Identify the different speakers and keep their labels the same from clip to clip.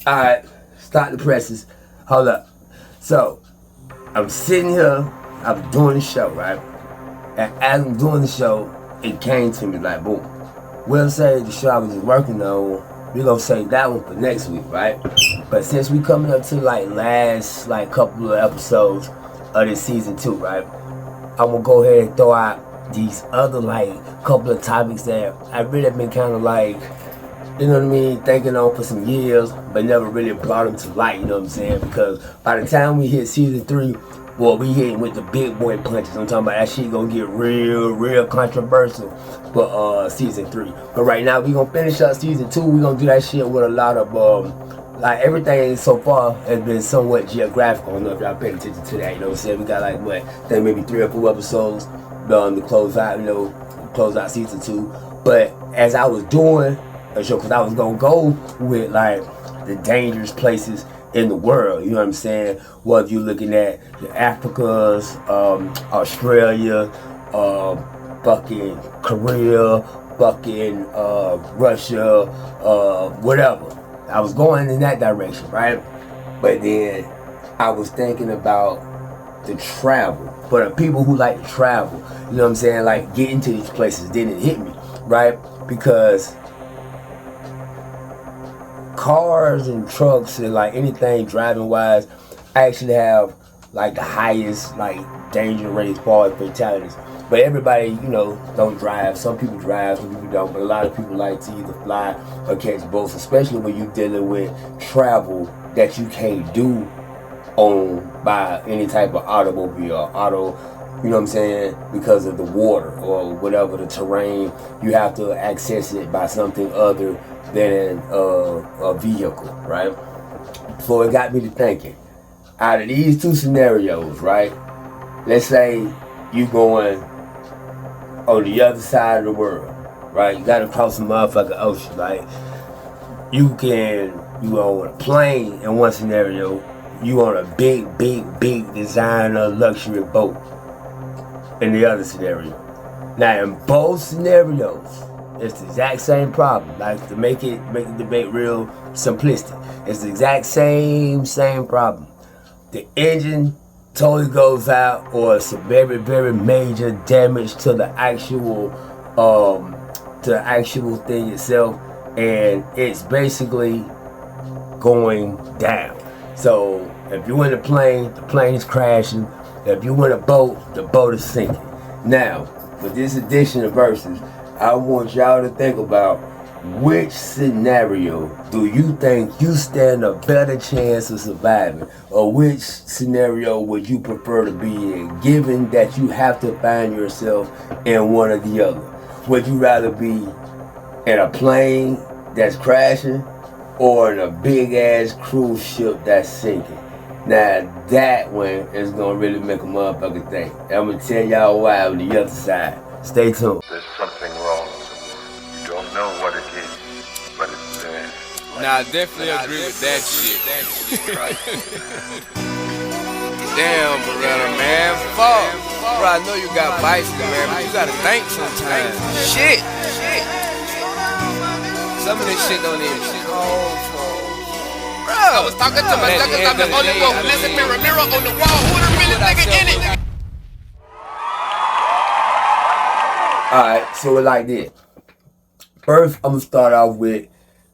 Speaker 1: Alright, start the presses. Hold up. So, I'm sitting here, I'm doing the show, right? And as I'm doing the show, it came to me like, boom. We'll say the show I was just working on, we're gonna save that one for next week, right? But since we coming up to last couple of episodes of this season 2, right? I'm gonna go ahead and throw out these other couple of topics that I really have been kind of you know what I mean, thinking on for some years, but never really brought them to light, you know what I'm saying? Because by the time we hit season 3, well, we hitting with the big boy punches. I'm talking about that shit gonna get real controversial for season 3. But right now, we gonna finish up season 2. We gonna do that shit with a lot of, everything so far has been somewhat geographical. I don't know if y'all paid attention to that, you know what I'm saying? We got I think maybe 3 or 4 episodes to close out, close out season 2. But as I was doing a show, because I was gonna go with the dangerous places in the world, you know what I'm saying? Whether you're looking at the Africas, Australia, fucking Korea, fucking Russia, whatever. I was going in that direction, right? But then I was thinking about the travel. For the people who like to travel, you know what I'm saying? Getting to these places didn't hit me, right? Because cars and trucks and anything driving wise actually have the highest danger rate as far as fatalities. But everybody, don't drive. Some people drive, some people don't. But a lot of people like to either fly or catch boats, especially when you're dealing with travel that you can't do by any type of automobile or you know what I'm saying, because of the water or whatever the terrain. You have to access it by something other than a vehicle, right? So it got me to thinking, out of these 2 scenarios, right? Let's say you going on the other side of the world, right? You gotta cross the motherfucking ocean. You on a plane in one scenario, you on a big designer luxury boat in the other scenario. Now in both scenarios, it's the exact same problem. To make the debate real simplistic, it's the exact same problem. The engine totally goes out, or some very major damage to the actual thing itself, and it's basically going down. So if you're in the plane is crashing. If you in a boat, the boat is sinking. Now, for this edition of Versus, I want y'all to think about which scenario do you think you stand a better chance of surviving, or which scenario would you prefer to be in, given that you have to find yourself in one or the other? Would you rather be in a plane that's crashing or in a big ass cruise ship that's sinking? Now that one is gonna really make a motherfucker think. I'm gonna tell y'all why on the other side. Stay tuned.
Speaker 2: There's something wrong. You don't know what it is, but it's there.
Speaker 3: Nah, I definitely agree with that shit. Damn, Beretta, man. Fuck. Bro, I know you got bicycle, man, but you gotta think sometimes. Shit. Some of this shit don't even call for. Bro, I was talking to my suckers, I'm the only one. Listen, mirror on the wall. Who the realest nigga in it?
Speaker 1: Alright, so it's like this. First, I'm gonna start off with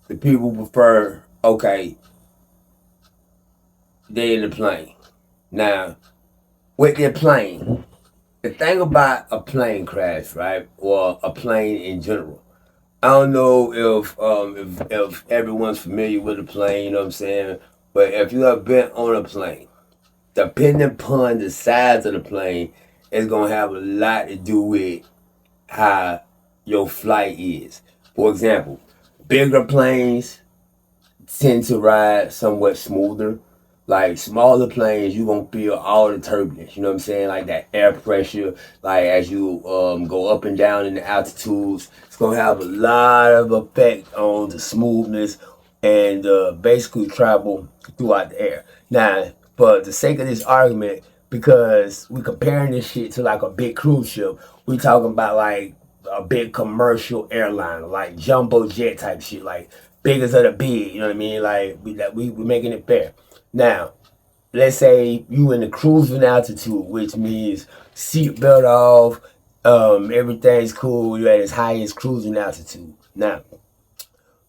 Speaker 1: the people who prefer, they in the plane. Now, with their plane, the thing about a plane crash, right, or a plane in general, I don't know if everyone's familiar with a plane, you know what I'm saying? But if you have been on a plane, depending upon the size of the plane, it's gonna have a lot to do with how your flight is. For example, bigger planes tend to ride somewhat smoother. Smaller planes, you gonna feel all the turbulence, you know what I'm saying? That air pressure, as you go up and down in the altitudes, it's gonna have a lot of effect on the smoothness and basically travel throughout the air. Now, for the sake of this argument, because we comparing this shit to a big cruise ship, we talking about a big commercial airline, jumbo jet type shit, biggest of the big. You know what I mean? Like we're making it fair. Now, let's say you in the cruising altitude, which means seatbelt off, everything's cool. You're at its highest cruising altitude. Now,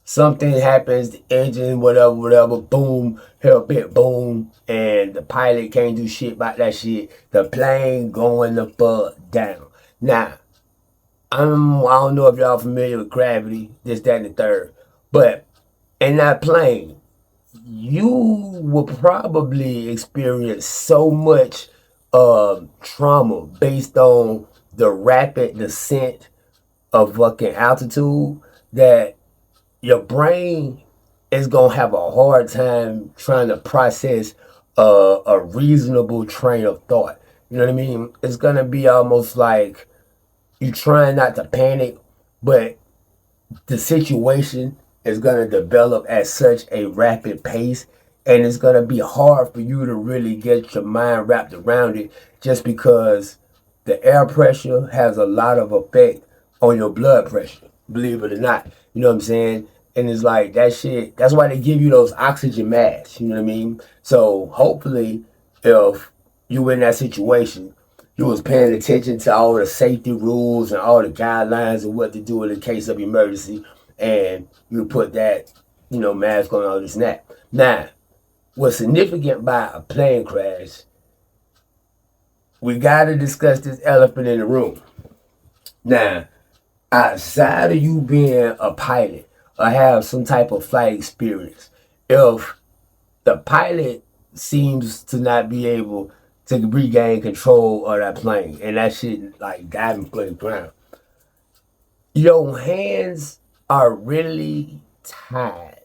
Speaker 1: something happens, the engine, whatever, boom, hell bit, boom, and the pilot can't do shit about that shit. The plane going the fuck down. Now, I don't know if y'all familiar with gravity, this, that, and the third, but in that plane, you will probably experience so much trauma based on the rapid descent of fucking altitude that your brain is gonna have a hard time trying to process a reasonable train of thought. You know what I mean? It's gonna be almost like you trying not to panic, but the situation is going to develop at such a rapid pace, and it's going to be hard for you to really get your mind wrapped around it, just because the air pressure has a lot of effect on your blood pressure, believe it or not. You know what I'm saying? And it's like that shit, that's why they give you those oxygen masks, you know what I mean? So hopefully, if you in that situation, you was paying attention to all the safety rules and all the guidelines of what to do in the case of emergency, and you put that, mask on, all this and that. Now, what's significant about a plane crash, we gotta discuss this elephant in the room. Now, outside of you being a pilot or have some type of flight experience, if the pilot seems to not be able to regain control of that plane and that shit like diving for the ground, your hands are really tied.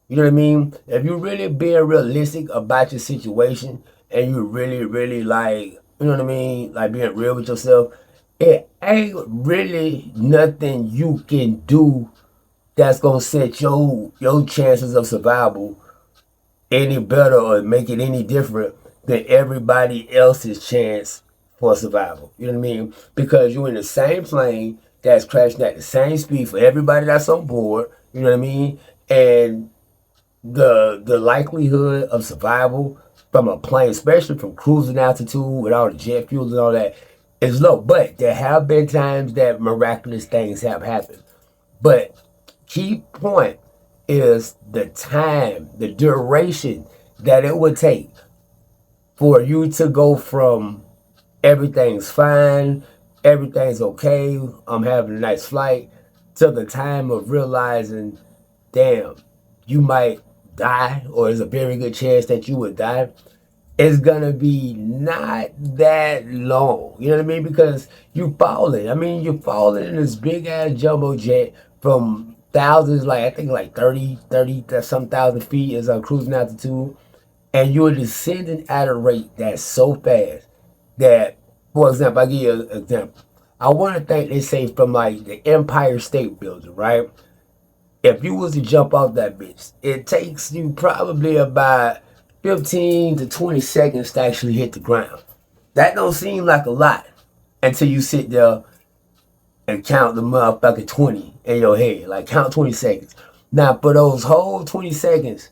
Speaker 1: You know what I mean? If you're really being realistic about your situation and you really like, you know what I mean, like being real with yourself, it ain't really nothing you can do that's gonna set your chances of survival any better or make it any different than everybody else's chance for survival. You know what I mean? Because you're in the same plane that's crashing at the same speed for everybody that's on board. You know what I mean? And the likelihood of survival from a plane, especially from cruising altitude with all the jet fuel and all that, is low. But there have been times that miraculous things have happened. But key point is the time, the duration that it would take for you to go from everything's fine, everything's okay, I'm having a nice flight, to the time of realizing, damn, you might die, or there's a very good chance that you would die, it's gonna be not that long. You know what I mean? Because you're falling. I mean, you're falling in this big ass jumbo jet from thousands, like I think like 30 some thousand feet is a cruising altitude, and you're descending at a rate that's so fast that, for example, I give you an example. I want to think they say from like the Empire State Building, right? If you was to jump off that bitch, it takes you probably about 15 to 20 seconds to actually hit the ground. That don't seem like a lot until you sit there and count the motherfucking 20 in your head. Like, count 20 seconds. Now, for those whole 20 seconds,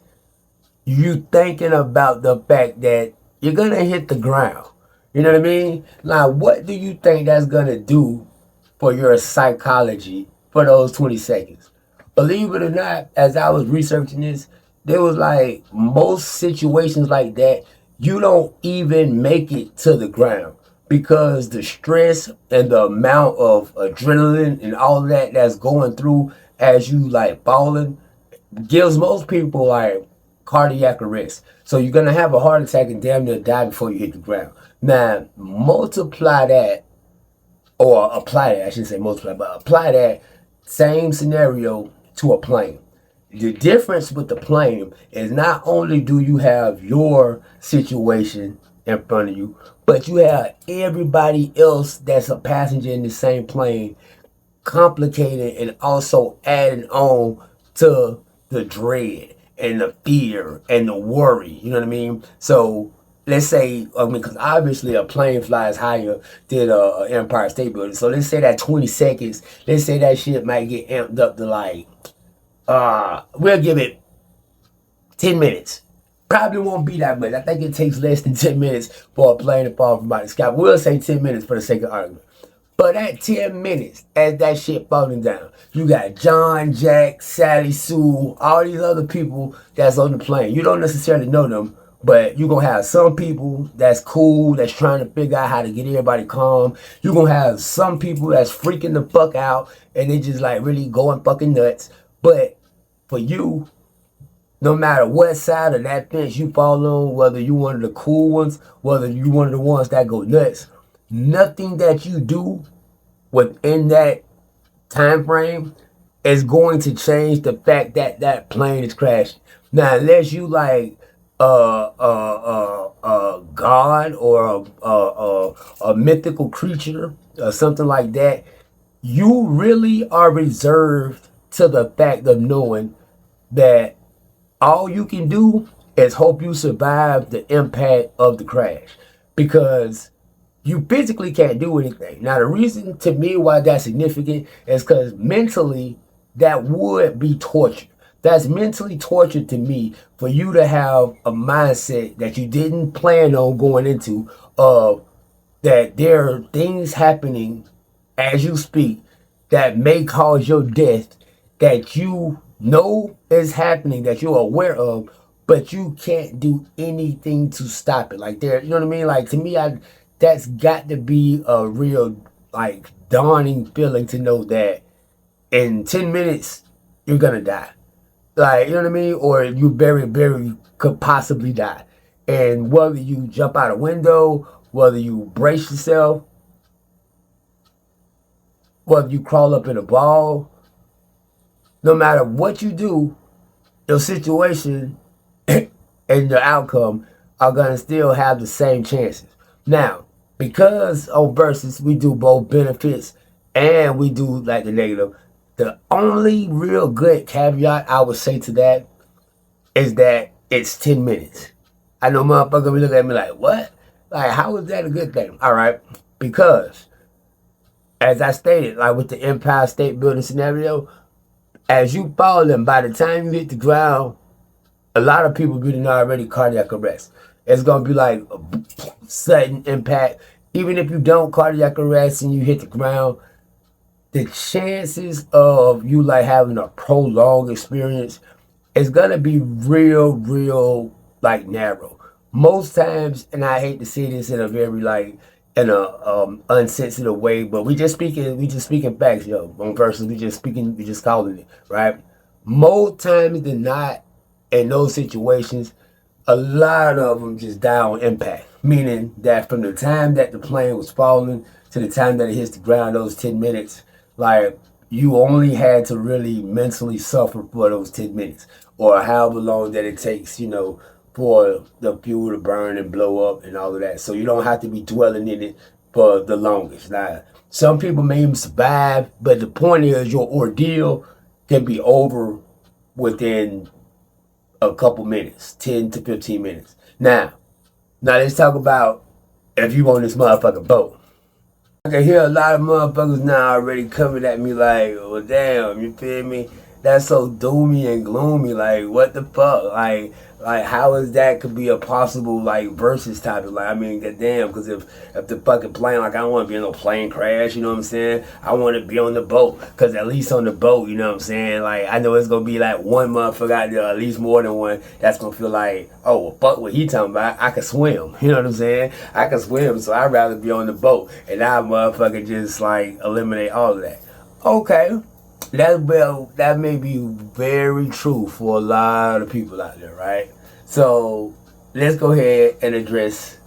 Speaker 1: you thinking about the fact that you're going to hit the ground. You know what I mean? Now, what do you think that's going to do for your psychology for those 20 seconds? Believe it or not, as I was researching this, there was like most situations like that, you don't even make it to the ground because the stress and the amount of adrenaline and all that that's going through as you like falling gives most people like cardiac arrest. So you're gonna have a heart attack and damn near die before you hit the ground. Now multiply that, or apply that, I shouldn't say multiply, but apply that same scenario to a plane. The difference with the plane is not only do you have your situation in front of you, but you have everybody else that's a passenger in the same plane, complicated and also adding on to the dread and the fear and the worry. You know what I mean? So let's say, because obviously a plane flies higher than an Empire State Building. So let's say that 20 seconds, let's say that shit might get amped up to like we'll give it 10 minutes. Probably won't be that much. I think it takes less than 10 minutes for a plane to fall from out the sky. We'll say 10 minutes for the sake of argument. But at 10 minutes, as that shit falling down, you got John, Jack, Sally, Sue, all these other people that's on the plane. You don't necessarily know them, but you're going to have some people that's cool, that's trying to figure out how to get everybody calm. You're going to have some people that's freaking the fuck out, and they just like really going fucking nuts. But for you, no matter what side of that fence you fall on, whether you one of the cool ones, whether you one of the ones that go nuts, nothing that you do within that time frame is going to change the fact that that plane is crashing. Now, unless you like God or a mythical creature or something like that, you really are reserved to the fact of knowing that all you can do is hope you survive the impact of the crash, because you physically can't do anything. Now, the reason to me why that's significant is because mentally that would be torture. That's mentally torture to me for you to have a mindset that you didn't plan on going into, of that there are things happening as you speak that may cause your death, that you know is happening, that you're aware of, but you can't do anything to stop it. Like, there, you know what I mean? Like, to me, that's got to be a real, like, dawning feeling to know that in 10 minutes you're gonna die. Like, you know what I mean? Or you very, very could possibly die. And whether you jump out a window, whether you brace yourself, whether you crawl up in a ball, no matter what you do, your situation and your outcome are going to still have the same chances. Now, because on Versus we do both benefits and we do like the negative, the only real good caveat I would say to that is that it's 10 minutes. I know motherfuckers be looking at me like, what? Like, how is that a good thing? All right, because as I stated, like with the Empire State Building scenario, as you falling, by the time you hit the ground, a lot of people getting already cardiac arrest. It's gonna be like a sudden impact. Even if you don't cardiac arrest and you hit the ground, the chances of you like having a prolonged experience is gonna be real like narrow. Most times, and I hate to say this in a very like in a unsensitive way, but we just speaking facts, yo. On Versus, we just calling it, right? Most times than not, in those situations, a lot of them just die on impact. Meaning that from the time that the plane was falling to the time that it hits the ground, those 10 minutes, like, you only had to really mentally suffer for those 10 minutes. Or however long that it takes, you know, for the fuel to burn and blow up and all of that. So you don't have to be dwelling in it for the longest. Now, some people may even survive, but the point is your ordeal can be over within a couple minutes, 10 to 15 minutes. Now let's talk about if you on this motherfucking boat. I can hear a lot of motherfuckers now already coming at me like, well, damn, you feel me? That's so doomy and gloomy. Like, what the fuck? Like how is that could be a possible like Versus topic? Like, I mean, goddamn, because if the fucking plane, like, I don't want to be in no plane crash, you know what I'm saying? I want to be on the boat, because at least on the boat, you know what I'm saying? Like, I know it's gonna be like one motherfucker out there, at least more than one, that's gonna feel like, oh, well, fuck what he talking about. I can swim, you know what I'm saying? I can swim, so I'd rather be on the boat, and I motherfucker just like eliminate all of that. Okay. That may be very true for a lot of people out there, right? So let's go ahead and address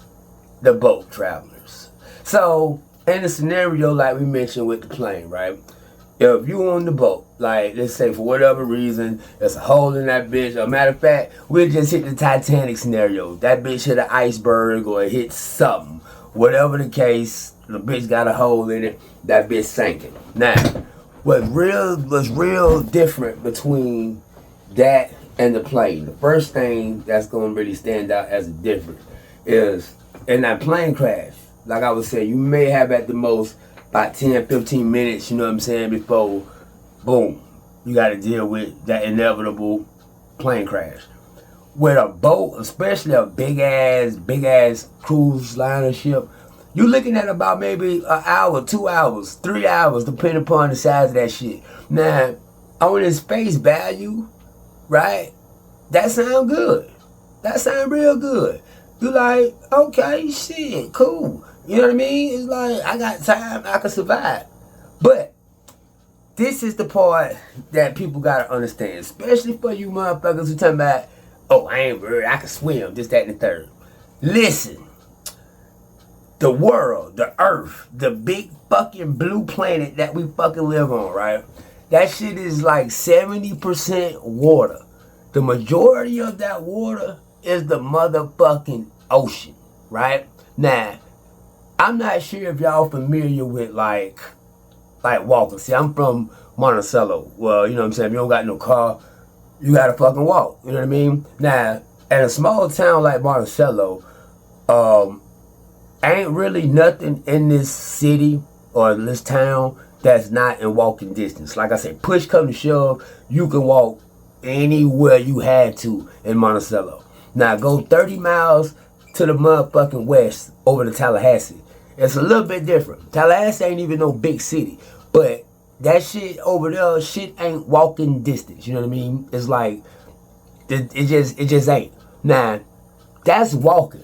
Speaker 1: the boat travelers. So in the scenario like we mentioned with the plane, right? If you on the boat, like, let's say for whatever reason, there's a hole in that bitch. As a matter of fact, we'll just hit the Titanic scenario. That bitch hit an iceberg or it hit something. Whatever the case, the bitch got a hole in it, that bitch sinking. Now, what's real different between that and the plane, the first thing that's going to really stand out as a difference is in that plane crash, like I was saying, you may have at the most about 10, 15 minutes, you know what I'm saying, before, boom, you got to deal with that inevitable plane crash. With a boat, especially a big ass cruise liner ship, you're looking at about maybe an hour, 2 hours, 3 hours, depending upon the size of that shit. Now, on its face value, right? That sound good. That sound real good. You like, okay, shit, cool. You know what I mean? It's like, I got time, I can survive. But this is the part that people gotta understand, especially for you motherfuckers who talking about, oh, I ain't worried, I can swim, this, that, and the third. Listen, the world, the earth, the big fucking blue planet that we fucking live on, right? That shit is like 70% water. The majority of that water is the motherfucking ocean, right? Now, I'm not sure if y'all familiar with like walking. See, I'm from Monticello. Well, you know what I'm saying? If you don't got no car, you gotta fucking walk. You know what I mean? Now, in a small town like Monticello, ain't really nothing in this city or this town that's not in walking distance. Like I said, push come to shove, you can walk anywhere you had to in Monticello. Now, go 30 miles to the motherfucking west over to Tallahassee. It's a little bit different. Tallahassee ain't even no big city, but that shit over there, shit ain't walking distance. You know what I mean? It's like it just ain't. Now, that's walking.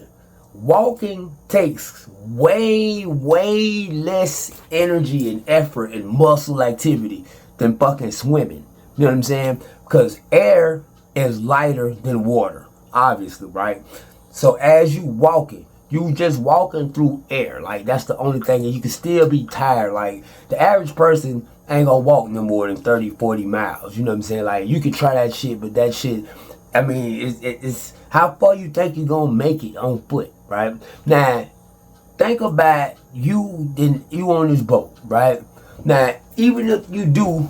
Speaker 1: Walking takes way less energy and effort and muscle activity than fucking swimming. You know what I'm saying? Because air is lighter than water, obviously, right? So as you walking, you just walking through air. Like, that's the only thing. And you can still be tired. Like, the average person ain't gonna walk no more than 30, 40 miles. You know what I'm saying? Like, you can try that shit, but that shit, I mean, it's how far you think you're gonna make it on foot, right? Now, think about you on this boat, right? Now, even if you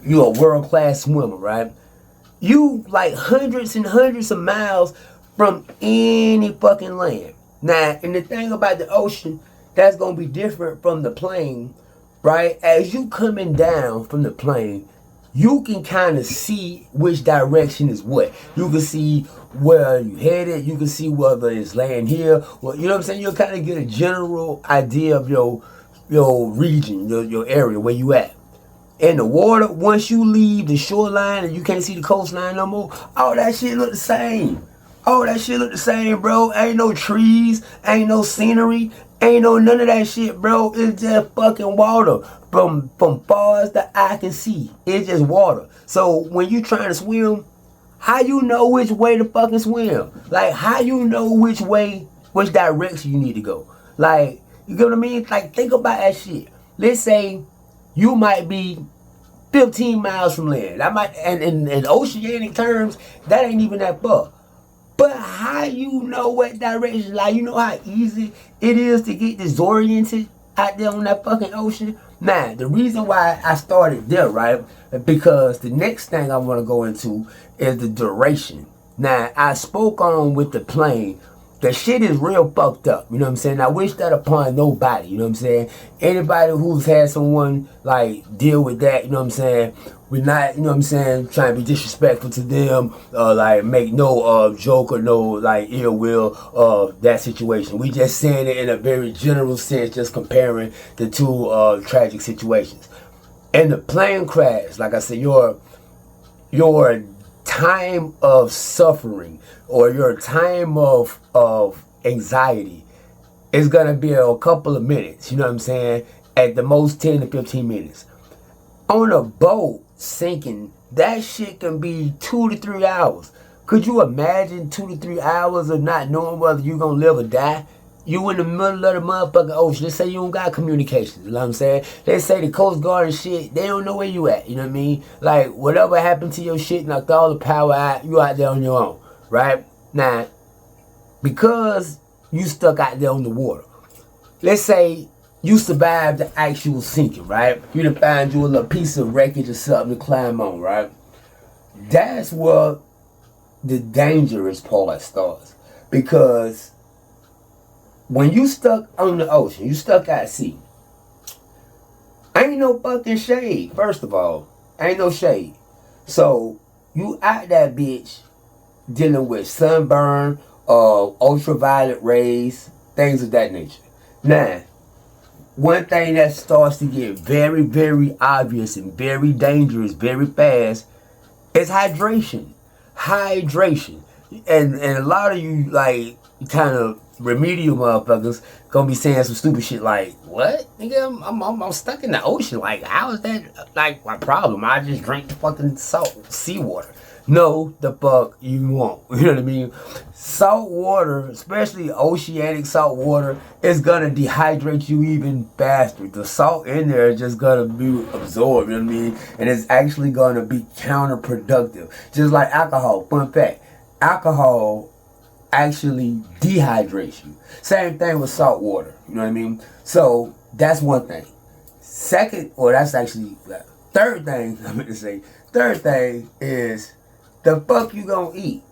Speaker 1: you're a world-class swimmer, right? You like hundreds and hundreds of miles from any fucking land. Now, and the thing about the ocean, that's gonna be different from the plane, right? As you coming down from the plane, you can kind of see which direction is what. You can see where you headed. You can see whether it's land here. Well, you know what I'm saying? You'll kind of get a general idea of your region, your area, where you at. In the water, once you leave the shoreline and you can't see the coastline no more, all that shit look the same. All that shit look the same, bro. Ain't no trees, ain't no scenery, ain't no none of that shit, bro. It's just fucking water. From far as the eye can see, it's just water. So when you trying to swim, how you know which way to fucking swim? Like, how you know which direction you need to go? Like, you get what I mean? Like, think about that shit. Let's say you might be 15 miles from land. That might, and in oceanic terms, that ain't even that far. But how you know what direction? Like, you know how easy it is to get disoriented out there on that fucking ocean? Now, the reason why I started there, right, because the next thing I want to go into is the duration. Now, I spoke on with the plane. The shit is real fucked up, you know what I'm saying? I wish that upon nobody, you know what I'm saying? Anybody who's had someone, like, deal with that, you know what I'm saying? We're not, you know what I'm saying, trying to be disrespectful to them, like, make no joke or no, like, ill will of that situation. We just saying it in a very general sense, just comparing the two tragic situations. And the plane crash, like I said, your time of suffering or your time of anxiety is gonna be a couple of minutes, you know what I'm saying? At the most 10 to 15 minutes. On a boat sinking, that shit can be 2 to 3 hours. Could you imagine 2 to 3 hours of not knowing whether you're gonna live or die? You in the middle of the motherfucking ocean. Let's say you don't got communications, you know what I'm saying? Let's say the Coast Guard and shit, they don't know where you at, you know what I mean? Like, whatever happened to your shit, knocked all the power out, you out there on your own, right? Now, because you stuck out there on the water, let's say you survived the actual sinking, right? You done find you a little piece of wreckage or something to climb on, right? That's where the dangerous part starts. Because when you stuck on the ocean, you stuck at sea, ain't no fucking shade, first of all. Ain't no shade. So you out that bitch dealing with sunburn, ultraviolet rays, things of that nature. Now, one thing that starts to get very, very obvious and very dangerous very fast is hydration. Hydration. And a lot of you, like, kind of remedial motherfuckers gonna be saying some stupid shit like, what? Nigga, I'm stuck in the ocean. Like, how is that, like, my problem? I just drink the fucking seawater. No, the fuck you won't. You know what I mean? Salt water, especially oceanic salt water, is gonna dehydrate you even faster. The salt in there is just gonna be absorbed, you know what I mean? And it's actually gonna be counterproductive. Just like alcohol. Fun fact, alcohol actually dehydrates you. Same thing with salt water, you know what I mean? So that's one thing. Second, or that's actually third thing, I'm going to say, third thing is the fuck you gonna eat.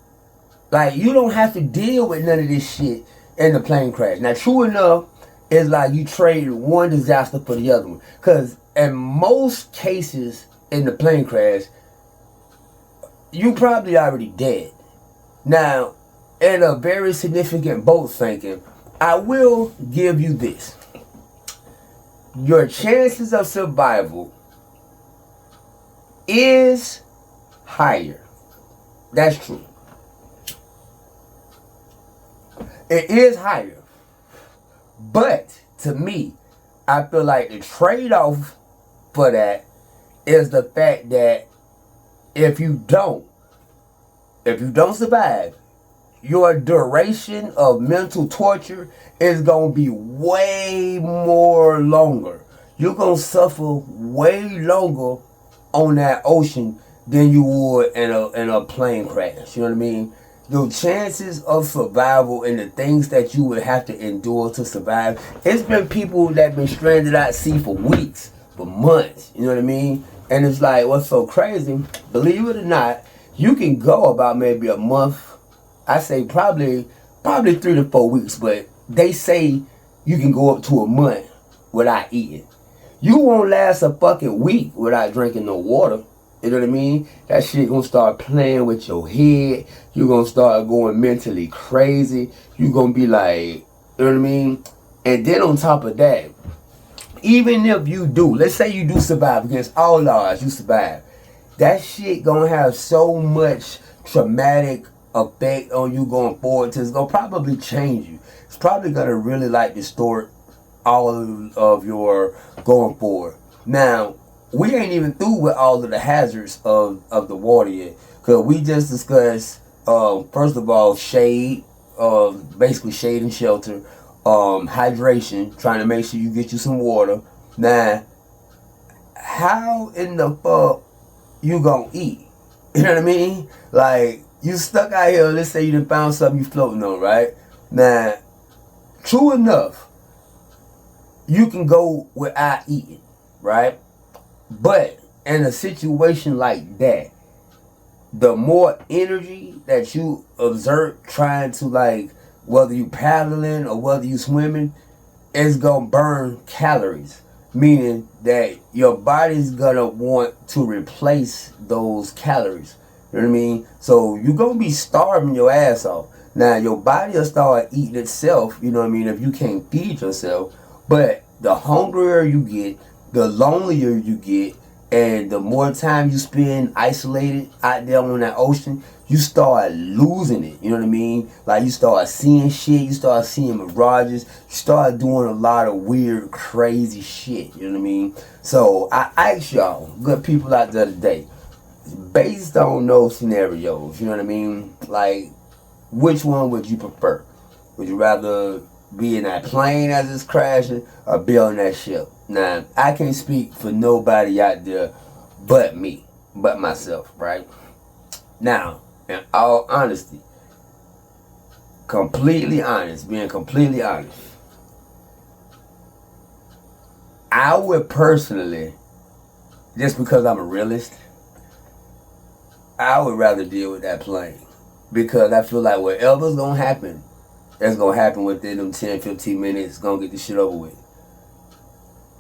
Speaker 1: Like, you don't have to deal with none of this shit in the plane crash. Now, true enough, it's like you trade one disaster for the other one. Because in most cases in the plane crash, you probably already dead. Now, in a very significant boat sinking, I will give you this. Your chances of survival is higher. That's true. It is higher. But to me, I feel like the trade-off for that is the fact that if you don't survive, your duration of mental torture is going to be way more longer. You're going to suffer way longer on that ocean than you would in a plane crash. You know what I mean? Your chances of survival and the things that you would have to endure to survive. It's been people that been stranded at sea for weeks, for months. You know what I mean? And it's like, what's so crazy, believe it or not, you can go about maybe a month. I say probably 3 to 4 weeks, but they say you can go up to a month without eating. You won't last a fucking week without drinking no water. You know what I mean? That shit gonna start playing with your head. You're gonna start going mentally crazy. You're gonna be like, you know what I mean? And then on top of that, even if you do, let's say you do survive, against all odds, you survive. That shit gonna have so much traumatic effect on you going forward. It's gonna probably change you. It's probably gonna really like distort all of your going forward. Now, we ain't even through with all of the hazards of the water yet, because we just discussed first of all shade, basically shade and shelter, hydration, trying to make sure you get you some water. Now, how in the fuck you gonna eat? You know what I mean? Like, you stuck out here, let's say you done found something you floating on, right? Now, true enough, you can go without eating, right? But in a situation like that, the more energy that you exert trying to, like, whether you paddling or whether you swimming, it's gonna burn calories. Meaning that your body's gonna want to replace those calories. You know what I mean? So you're gonna be starving your ass off. Now your body will start eating itself, you know what I mean, if you can't feed yourself. But the hungrier you get, the lonelier you get, and the more time you spend isolated out there on that ocean, you start losing it. You know what I mean? Like, you start seeing shit, you start seeing mirages, you start doing a lot of weird, crazy shit. You know what I mean? So I ask y'all, good people out there today, based on those scenarios, you know what I mean? Like, which one would you prefer? Would you rather be in that plane as it's crashing or be on that ship? Now, I can't speak for nobody out there but me, but myself, right? Now, in all honesty, being completely honest, I would personally, just because I'm a realist, I would rather deal with that plane. Because I feel like whatever's going to happen, that's going to happen within them 10, 15 minutes. Going to get this shit over with.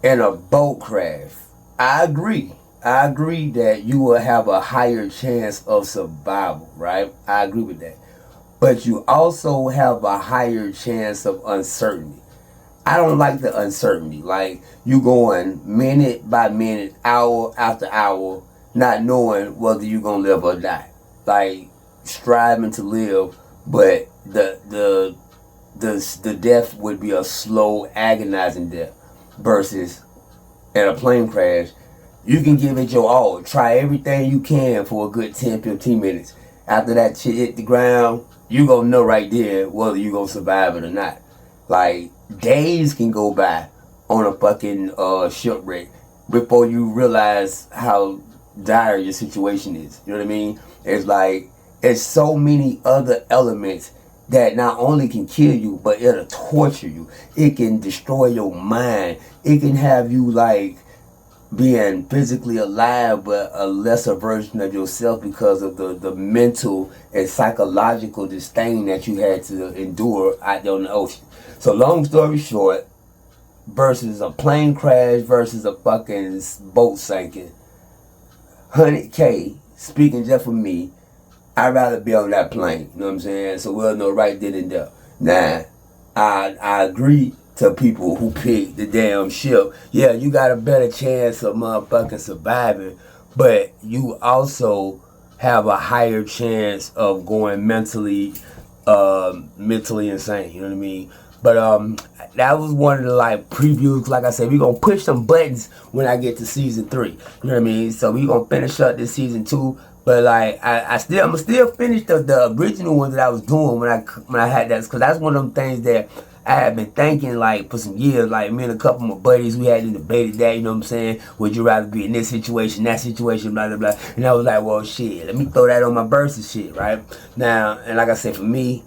Speaker 1: In a boat crash, I agree. I agree that you will have a higher chance of survival, right? I agree with that. But you also have a higher chance of uncertainty. I don't like the uncertainty. Like, you going minute by minute, hour after hour, not knowing whether you're gonna live or die. Like, striving to live, but the death would be a slow, agonizing death. Versus in a plane crash, you can give it your all. Try everything you can for a good 10, 15 minutes. After that shit hit the ground, you gonna know right there whether you gonna survive it or not. Like, days can go by on a fucking shipwreck before you realize how dire your situation is. You know what I mean? It's like, it's so many other elements that not only can kill you, but it'll torture you. It can destroy your mind. It can have you like being physically alive, but a lesser version of yourself because of the mental and psychological disdain that you had to endure out there on the ocean. So long story short, versus a plane crash versus a fucking boat sinking, 100K, speaking just for me, I'd rather be on that plane. You know what I'm saying? So we'll know right then and there. Now, I agree to people who pick the damn ship. Yeah, you got a better chance of motherfucking surviving, but you also have a higher chance of going mentally insane. You know what I mean? But that was one of the like previews. Like I said, we gonna push some buttons when I get to season 3. You know what I mean? So we gonna finish up this season 2. But like I'ma still finish the original one that I was doing when I had that, because that's one of them things that I had been thinking like for some years. Like me and a couple of my buddies, we had debated that. You know what I'm saying? Would you rather be in this situation, that situation, blah blah blah? And I was like, well, shit, let me throw that on my versus shit, right? Now, and like I said, for me,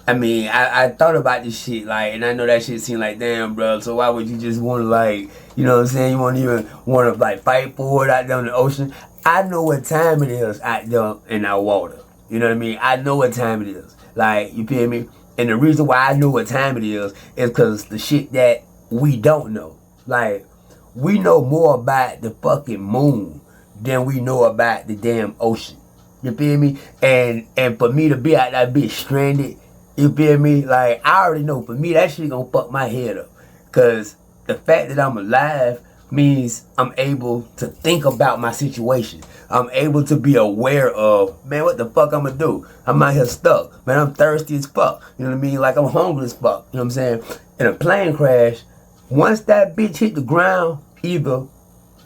Speaker 1: I mean, I thought about this shit, like, and I know that shit seemed like, damn, bro, so why would you just want to, like, you know what I'm saying? You won't even want to, like, fight for it out there in the ocean. I know what time it is out there in that water. You know what I mean? I know what time it is. Like, you feel me? And the reason why I know what time it is because the shit that we don't know. Like, we know more about the fucking moon than we know about the damn ocean. You feel me? And for me to be out that bitch stranded, you feel me? Like, I already know for me that shit gonna fuck my head up. Cause the fact that I'm alive means I'm able to think about my situation. I'm able to be aware of, man, what the fuck I'm gonna do? I'm out here stuck. Man, I'm thirsty as fuck. You know what I mean? Like, I'm hungry as fuck. You know what I'm saying? In a plane crash, once that bitch hit the ground, either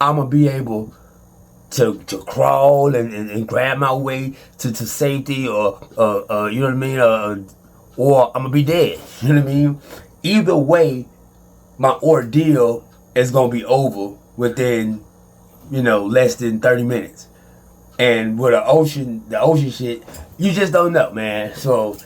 Speaker 1: I'm gonna be able to crawl and grab my way to safety, or you know what I mean? Or I'm gonna be dead. You know what I mean? Either way, my ordeal is gonna be over within, you know, less than 30 minutes. And with the ocean shit, you just don't know, man. So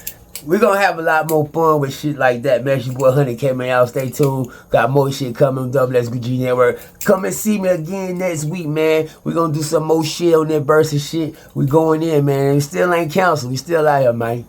Speaker 1: we're gonna have a lot more fun with shit like that, man. It's your boy 100K, man. Y'all stay tuned. Got more shit coming. S.S.B.G Network. Come and see me again next week, man. We're gonna do some more shit on that versus shit. We going in, man. We still ain't canceled. We still out here, man.